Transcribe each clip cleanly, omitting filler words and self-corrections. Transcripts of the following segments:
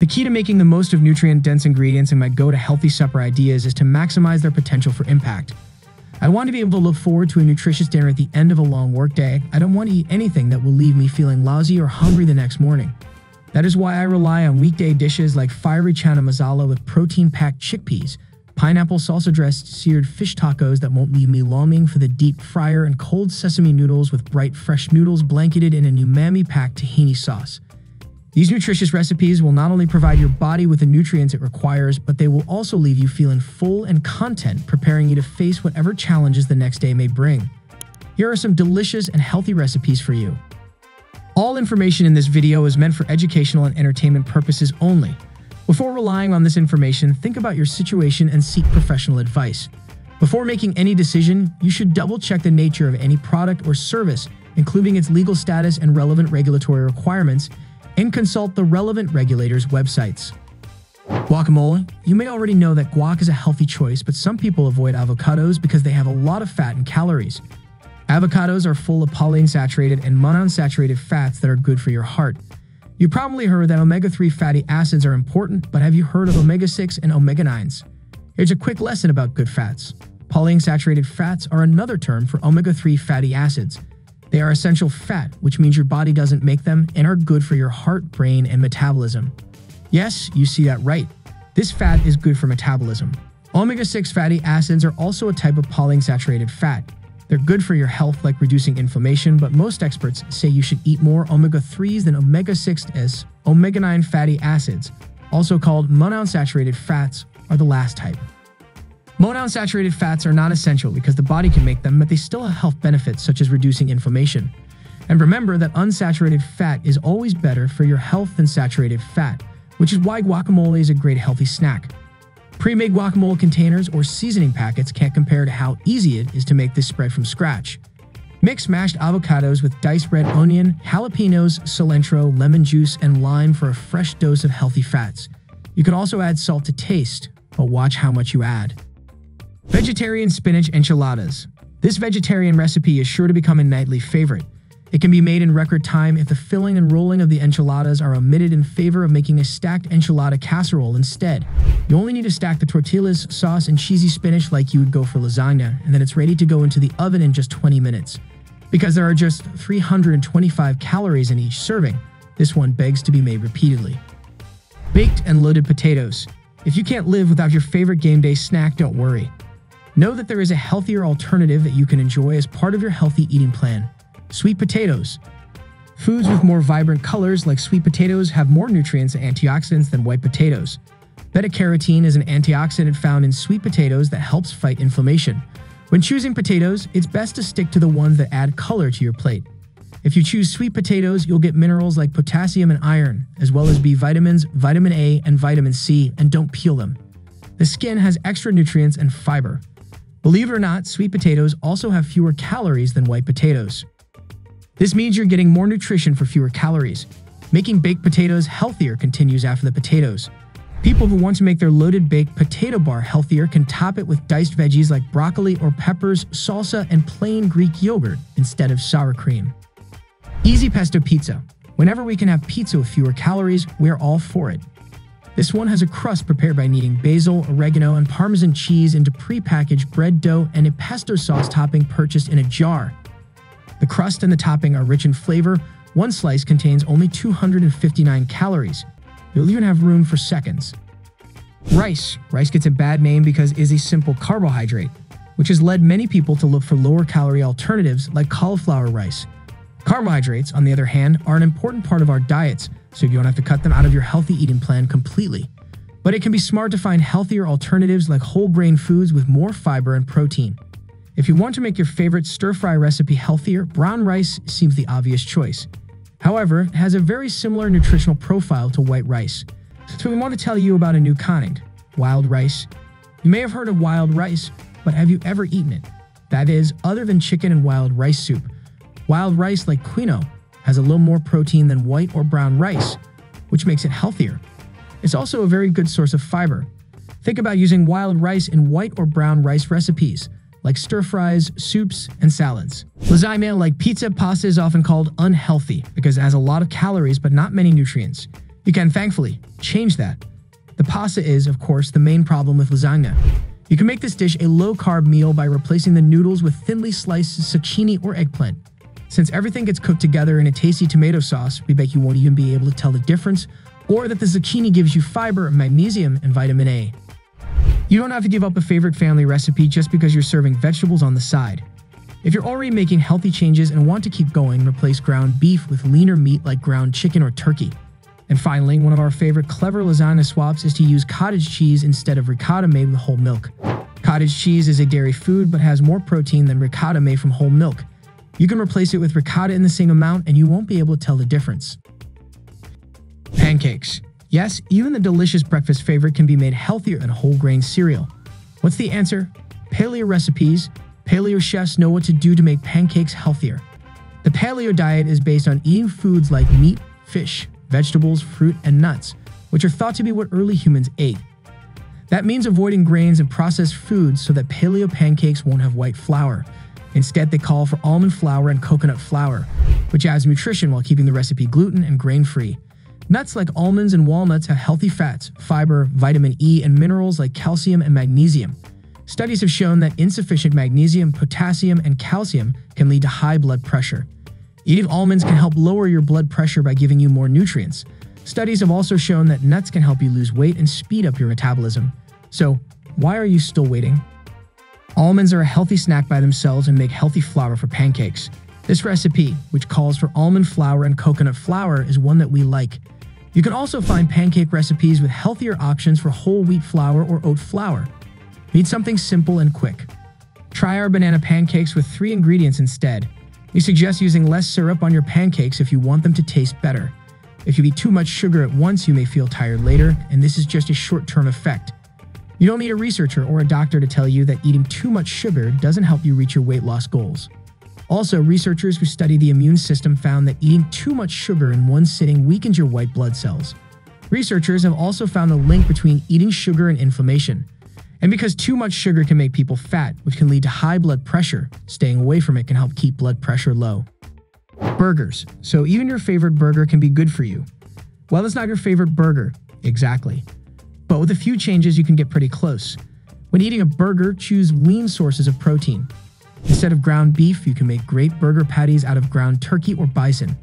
The key to making the most of nutrient-dense ingredients in my go-to healthy supper ideas is to maximize their potential for impact. I want to be able to look forward to a nutritious dinner at the end of a long workday. I don't want to eat anything that will leave me feeling lousy or hungry the next morning. That is why I rely on weekday dishes like fiery chana masala with protein-packed chickpeas, pineapple-salsa-dressed seared fish tacos that won't leave me longing for the deep fryer, and cold sesame noodles with bright fresh noodles blanketed in an umami-packed tahini sauce. These nutritious recipes will not only provide your body with the nutrients it requires, but they will also leave you feeling full and content, preparing you to face whatever challenges the next day may bring. Here are some delicious and healthy recipes for you. All information in this video is meant for educational and entertainment purposes only. Before relying on this information, think about your situation and seek professional advice. Before making any decision, you should double-check the nature of any product or service, including its legal status and relevant regulatory requirements, and consult the relevant regulators' websites. Guacamole. You may already know that guac is a healthy choice, but some people avoid avocados because they have a lot of fat and calories. Avocados are full of polyunsaturated and monounsaturated fats that are good for your heart. You probably heard that omega-3 fatty acids are important, but have you heard of omega-6 and omega-9s? Here's a quick lesson about good fats. Polyunsaturated fats are another term for omega-3 fatty acids. They are essential fat, which means your body doesn't make them and are good for your heart, brain, and metabolism. Yes, you see that right. This fat is good for metabolism. Omega-6 fatty acids are also a type of polyunsaturated fat. They're good for your health, like reducing inflammation, but most experts say you should eat more omega-3s than omega-6s. Omega-9 fatty acids, also called monounsaturated fats, are the last type. Monounsaturated fats are not essential because the body can make them, but they still have health benefits such as reducing inflammation. And remember that unsaturated fat is always better for your health than saturated fat, which is why guacamole is a great healthy snack. Pre-made guacamole containers or seasoning packets can't compare to how easy it is to make this spread from scratch. Mix mashed avocados with diced red onion, jalapenos, cilantro, lemon juice, and lime for a fresh dose of healthy fats. You can also add salt to taste, but watch how much you add. Vegetarian spinach enchiladas. This vegetarian recipe is sure to become a nightly favorite. It can be made in record time if the filling and rolling of the enchiladas are omitted in favor of making a stacked enchilada casserole instead. You only need to stack the tortillas, sauce, and cheesy spinach like you would go for lasagna, and then it's ready to go into the oven in just 20 minutes. Because there are just 325 calories in each serving, this one begs to be made repeatedly. Baked and loaded potatoes. If you can't live without your favorite game day snack, don't worry. Know that there is a healthier alternative that you can enjoy as part of your healthy eating plan. Sweet potatoes. Foods with more vibrant colors like sweet potatoes have more nutrients and antioxidants than white potatoes. Beta-carotene is an antioxidant found in sweet potatoes that helps fight inflammation. When choosing potatoes, it's best to stick to the ones that add color to your plate. If you choose sweet potatoes, you'll get minerals like potassium and iron, as well as B vitamins, vitamin A, and vitamin C, and don't peel them. The skin has extra nutrients and fiber. Believe it or not, sweet potatoes also have fewer calories than white potatoes. This means you're getting more nutrition for fewer calories. Making baked potatoes healthier continues after the potatoes. People who want to make their loaded baked potato bar healthier can top it with diced veggies like broccoli or peppers, salsa, and plain Greek yogurt instead of sour cream. Easy pesto pizza. Whenever we can have pizza with fewer calories, we're all for it. This one has a crust prepared by kneading basil, oregano, and Parmesan cheese into pre-packaged bread dough and a pesto sauce topping purchased in a jar. The crust and the topping are rich in flavor. One slice contains only 259 calories. You'll even have room for seconds. Rice. Rice gets a bad name because it is a simple carbohydrate, which has led many people to look for lower-calorie alternatives like cauliflower rice. Carbohydrates, on the other hand, are an important part of our diets, so you don't have to cut them out of your healthy eating plan completely. But it can be smart to find healthier alternatives like whole-grain foods with more fiber and protein. If you want to make your favorite stir-fry recipe healthier, brown rice seems the obvious choice. However, it has a very similar nutritional profile to white rice. So we want to tell you about a new kind, wild rice. You may have heard of wild rice, but have you ever eaten it? That is, other than chicken and wild rice soup. Wild rice, like quinoa, has a little more protein than white or brown rice, which makes it healthier. It's also a very good source of fiber. Think about using wild rice in white or brown rice recipes, like stir-fries, soups, and salads. Lasagna, like pizza, pasta is often called unhealthy because it has a lot of calories but not many nutrients. You can, thankfully, Change that. The pasta is, of course, the main problem with lasagna. You can make this dish a low-carb meal by replacing the noodles with thinly sliced zucchini or eggplant. Since everything gets cooked together in a tasty tomato sauce, we bet you won't even be able to tell the difference, or that the zucchini gives you fiber, magnesium, and vitamin A. You don't have to give up a favorite family recipe just because you're serving vegetables on the side. If you're already making healthy changes and want to keep going, replace ground beef with leaner meat like ground chicken or turkey. And finally, one of our favorite clever lasagna swaps is to use cottage cheese instead of ricotta made with whole milk. Cottage cheese is a dairy food but has more protein than ricotta made from whole milk. You can replace it with ricotta in the same amount and you won't be able to tell the difference. Pancakes. Yes, even the delicious breakfast favorite can be made healthier than whole grain cereal. What's the answer? Paleo recipes. Paleo chefs know what to do to make pancakes healthier. The paleo diet is based on eating foods like meat, fish, vegetables, fruit, and nuts, which are thought to be what early humans ate. That means avoiding grains and processed foods so that paleo pancakes won't have white flour. Instead, they call for almond flour and coconut flour, which adds nutrition while keeping the recipe gluten and grain-free. Nuts like almonds and walnuts have healthy fats, fiber, vitamin E, and minerals like calcium and magnesium. Studies have shown that insufficient magnesium, potassium, and calcium can lead to high blood pressure. Eating almonds can help lower your blood pressure by giving you more nutrients. Studies have also shown that nuts can help you lose weight and speed up your metabolism. So, why are you still waiting? Almonds are a healthy snack by themselves and make healthy flour for pancakes. This recipe, which calls for almond flour and coconut flour, is one that we like. You can also find pancake recipes with healthier options for whole wheat flour or oat flour. Need something simple and quick? Try our banana pancakes with 3 ingredients instead. We suggest using less syrup on your pancakes if you want them to taste better. If you eat too much sugar at once, you may feel tired later, and this is just a short-term effect. You don't need a researcher or a doctor to tell you that eating too much sugar doesn't help you reach your weight loss goals. Also, researchers who study the immune system found that eating too much sugar in one sitting weakens your white blood cells. Researchers have also found the link between eating sugar and inflammation. And because too much sugar can make people fat, which can lead to high blood pressure, staying away from it can help keep blood pressure low. Burgers. So even your favorite burger can be good for you. Well, it's not your favorite burger. Exactly. But with a few changes, you can get pretty close. When eating a burger, choose lean sources of protein. Instead of ground beef, you can make great burger patties out of ground turkey or bison.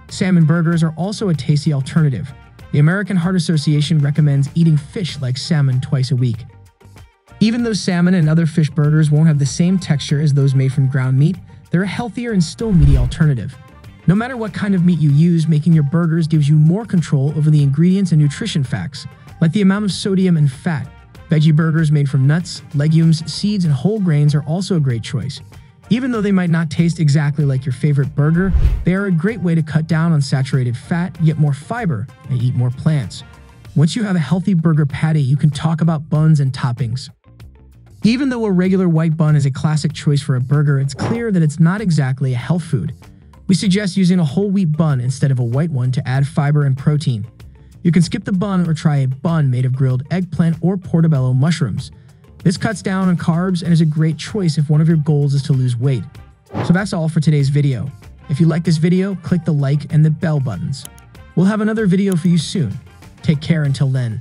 Salmon burgers are also a tasty alternative. The American Heart Association recommends eating fish like salmon twice a week. Even though salmon and other fish burgers won't have the same texture as those made from ground meat, they're a healthier and still meaty alternative. No matter what kind of meat you use, making your burgers gives you more control over the ingredients and nutrition facts, like the amount of sodium and fat. Veggie burgers made from nuts, legumes, seeds, and whole grains are also a great choice. Even though they might not taste exactly like your favorite burger, they are a great way to cut down on saturated fat, get more fiber, and eat more plants. Once you have a healthy burger patty, you can talk about buns and toppings. Even though a regular white bun is a classic choice for a burger, it's clear that it's not exactly a health food. We suggest using a whole wheat bun instead of a white one to add fiber and protein. You can skip the bun or try a bun made of grilled eggplant or portobello mushrooms. This cuts down on carbs and is a great choice if one of your goals is to lose weight. So that's all for today's video. If you like this video, click the like and the bell buttons. We'll have another video for you soon. Take care until then.